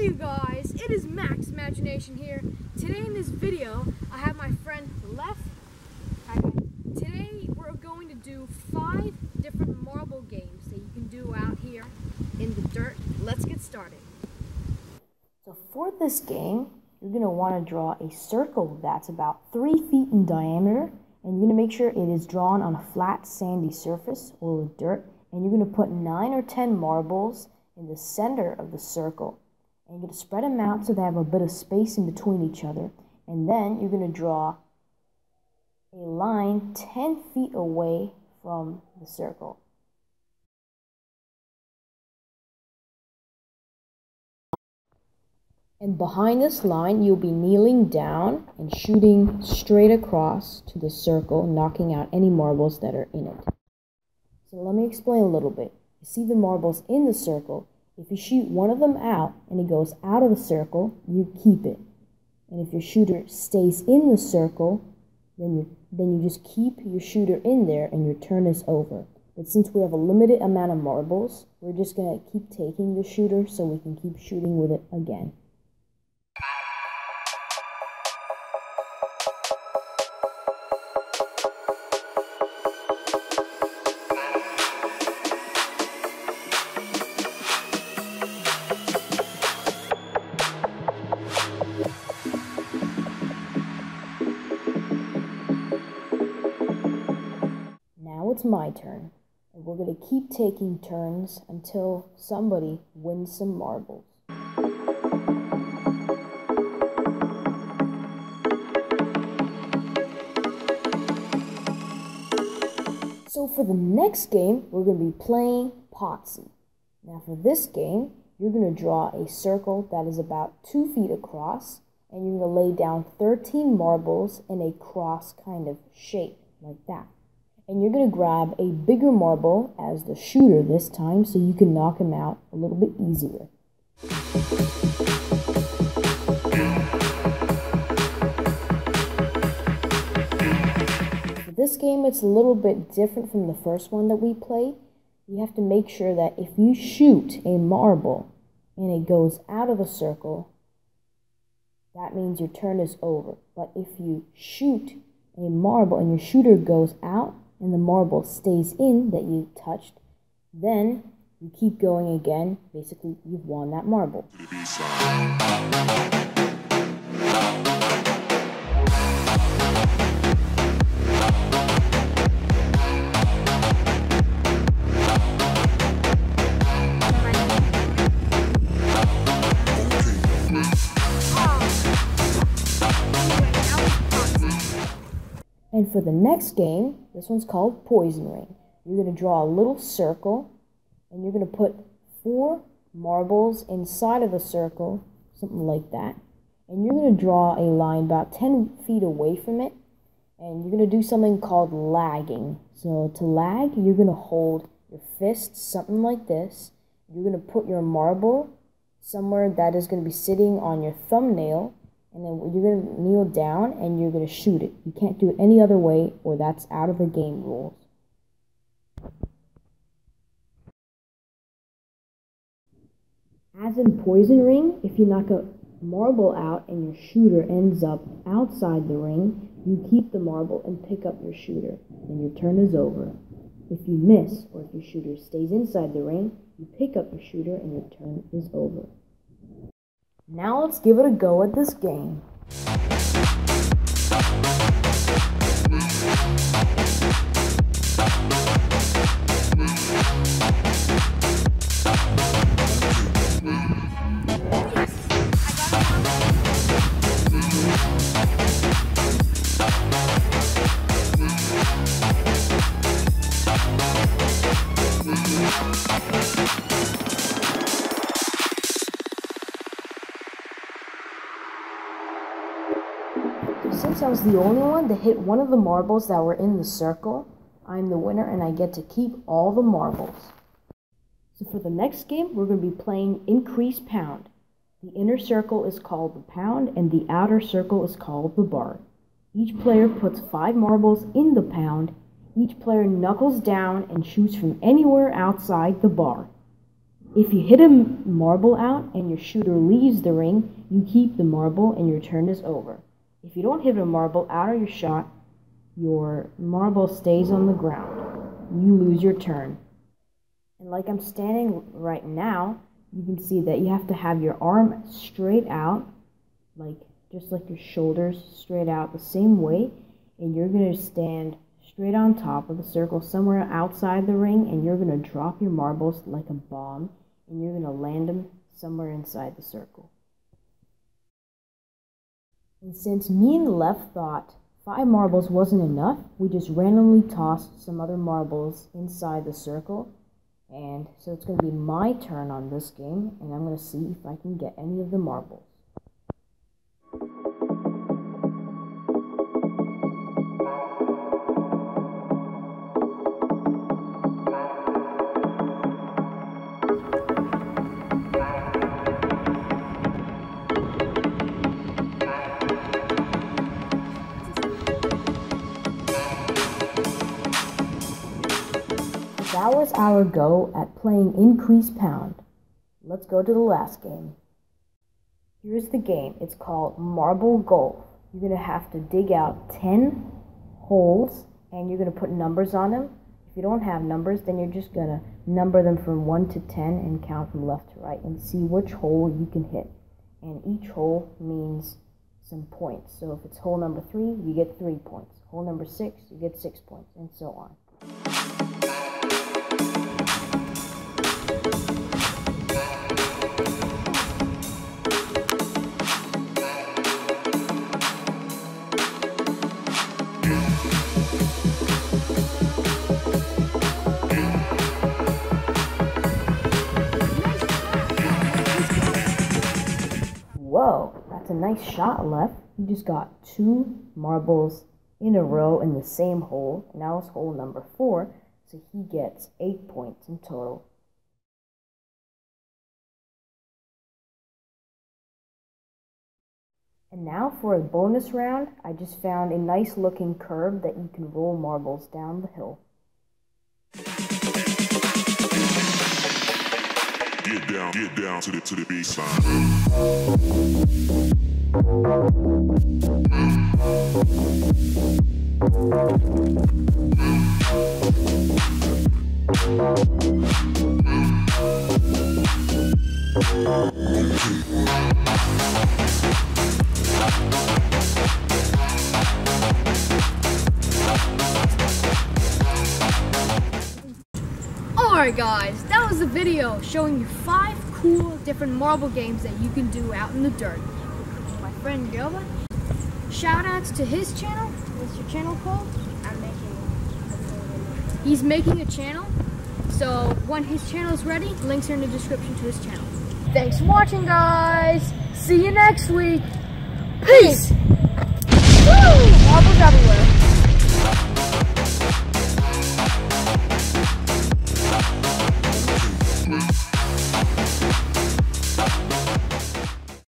Hey you guys, it is Max Imagination here. Today in this video, I have my friend Lev. Today we're going to do 5 different marble games that you can do out here in the dirt. Let's get started. So for this game, you're going to want to draw a circle that's about 3 feet in diameter, and you're going to make sure it is drawn on a flat sandy surface or with dirt, and you're going to put 9 or 10 marbles in the center of the circle. And you're going to spread them out so they have a bit of space in between each other. And then you're going to draw a line 10 feet away from the circle. And behind this line, you'll be kneeling down and shooting straight across to the circle, knocking out any marbles that are in it. So let me explain a little bit. You see the marbles in the circle. If you shoot one of them out and it goes out of the circle, you keep it. And if your shooter stays in the circle, then you just keep your shooter in there and your turn is over. But since we have a limited amount of marbles, we're just going to keep taking the shooter so we can keep shooting with it again. Now it's my turn, and we're going to keep taking turns until somebody wins some marbles. So for the next game, we're going to be playing Potsy. Now for this game, you're going to draw a circle that is about 2 feet across, and you're going to lay down 13 marbles in a cross kind of shape, like that. And you're going to grab a bigger marble as the shooter this time so you can knock him out a little bit easier. For this game, it's a little bit different from the first one that we played. You have to make sure that if you shoot a marble and it goes out of the circle, that means your turn is over. But if you shoot a marble and your shooter goes out, and the marble stays in that you touched, then you keep going again. Basically, you've won that marble. And for the next game, this one's called Poison Ring. You're going to draw a little circle, and you're going to put 4 marbles inside of the circle, something like that. And you're going to draw a line about 10 feet away from it, and you're going to do something called lagging. So to lag, you're going to hold your fist, something like this. You're going to put your marble somewhere that is going to be sitting on your thumbnail, and then you're going to kneel down and you're going to shoot it. You can't do it any other way, or that's out of the game rules. As in Poison Ring, if you knock a marble out and your shooter ends up outside the ring, you keep the marble and pick up your shooter, and your turn is over. If you miss, or if your shooter stays inside the ring, you pick up your shooter and your turn is over. Now let's give it a go at this game. Since I was the only one that hit one of the marbles that were in the circle, I'm the winner and I get to keep all the marbles. So for the next game, we're going to be playing Increase Pound. The inner circle is called the pound and the outer circle is called the bar. Each player puts 5 marbles in the pound. Each player knuckles down and shoots from anywhere outside the bar. If you hit a marble out and your shooter leaves the ring, you keep the marble and your turn is over. If you don't hit a marble out of your shot, your marble stays on the ground. You lose your turn. And like I'm standing right now, you can see that you have to have your arm straight out, just like your shoulders straight out the same way, and you're going to stand straight on top of the circle somewhere outside the ring, and you're going to drop your marbles like a bomb, and you're going to land them somewhere inside the circle. And since me and Lev thought 5 marbles wasn't enough, we just randomly tossed some other marbles inside the circle. And so it's going to be my turn on this game, and I'm going to see if I can get any of the marbles. That was our go at playing Increase Pound. Let's go to the last game. Here's the game. It's called Marble Golf. You're going to have to dig out 10 holes, and you're going to put numbers on them. If you don't have numbers, then you're just going to number them from 1 to 10 and count from left to right and see which hole you can hit. And each hole means some points. So if it's hole number 3, you get 3 points. Hole number 6, you get 6 points, and so on. Whoa, that's a nice shot, Lev. You just got 2 marbles in a row in the same hole. And that was hole number 4, so he gets 8 points in total. And now for a bonus round, I just found a nice looking curve that you can roll marbles down the hill. Get down to the baseline. Alright guys, that was the video showing you 5 cool different marble games that you can do out in the dirt. My friend Jova, shout outs to his channel. What's your channel called? He's making a channel, so when his channel is ready, links are in the description to his channel. Thanks for watching guys, see you next week, peace!